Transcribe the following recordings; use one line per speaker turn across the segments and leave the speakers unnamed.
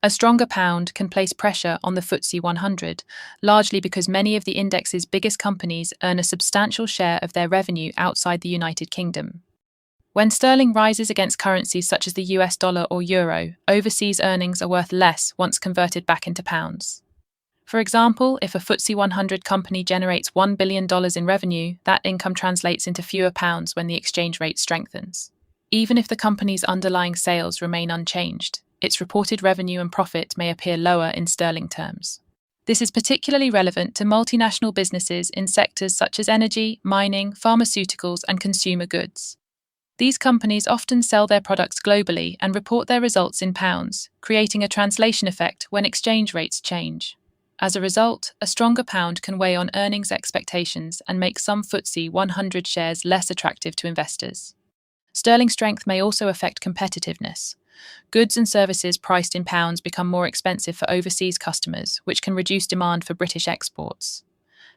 A stronger pound can place pressure on the FTSE 100, largely because many of the index's biggest companies earn a substantial share of their revenue outside the United Kingdom. When sterling rises against currencies such as the US dollar or euro, overseas earnings are worth less once converted back into pounds. For example, if a FTSE 100 company generates $1 billion in revenue, that income translates into fewer pounds when the exchange rate strengthens. Even if the company's underlying sales remain unchanged, its reported revenue and profit may appear lower in sterling terms. This is particularly relevant to multinational businesses in sectors such as energy, mining, pharmaceuticals, and consumer goods. These companies often sell their products globally and report their results in pounds, creating a translation effect when exchange rates change. As a result, a stronger pound can weigh on earnings expectations and make some FTSE 100 shares less attractive to investors. Sterling strength may also affect competitiveness. Goods and services priced in pounds become more expensive for overseas customers, which can reduce demand for British exports.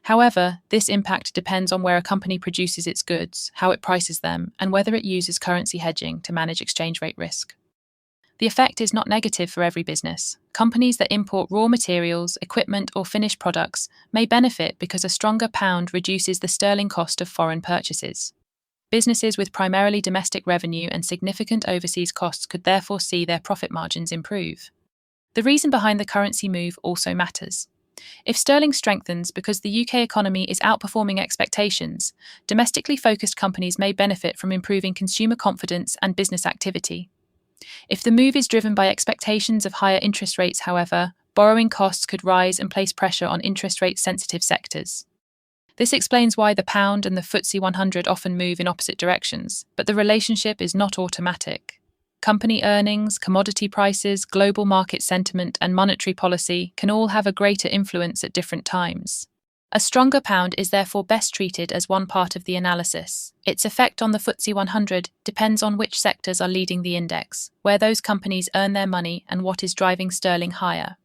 However, this impact depends on where a company produces its goods, how it prices them, and whether it uses currency hedging to manage exchange rate risk. The effect is not negative for every business. Companies that import raw materials, equipment, or finished products may benefit because a stronger pound reduces the sterling cost of foreign purchases. Businesses with primarily domestic revenue and significant overseas costs could therefore see their profit margins improve. The reason behind the currency move also matters. If sterling strengthens because the UK economy is outperforming expectations, domestically focused companies may benefit from improving consumer confidence and business activity. If the move is driven by expectations of higher interest rates, however, borrowing costs could rise and place pressure on interest rate-sensitive sectors. This explains why the pound and the FTSE 100 often move in opposite directions, but the relationship is not automatic. Company earnings, commodity prices, global market sentiment, and monetary policy can all have a greater influence at different times. A stronger pound is therefore best treated as one part of the analysis. Its effect on the FTSE 100 depends on which sectors are leading the index, where those companies earn their money, and what is driving sterling higher.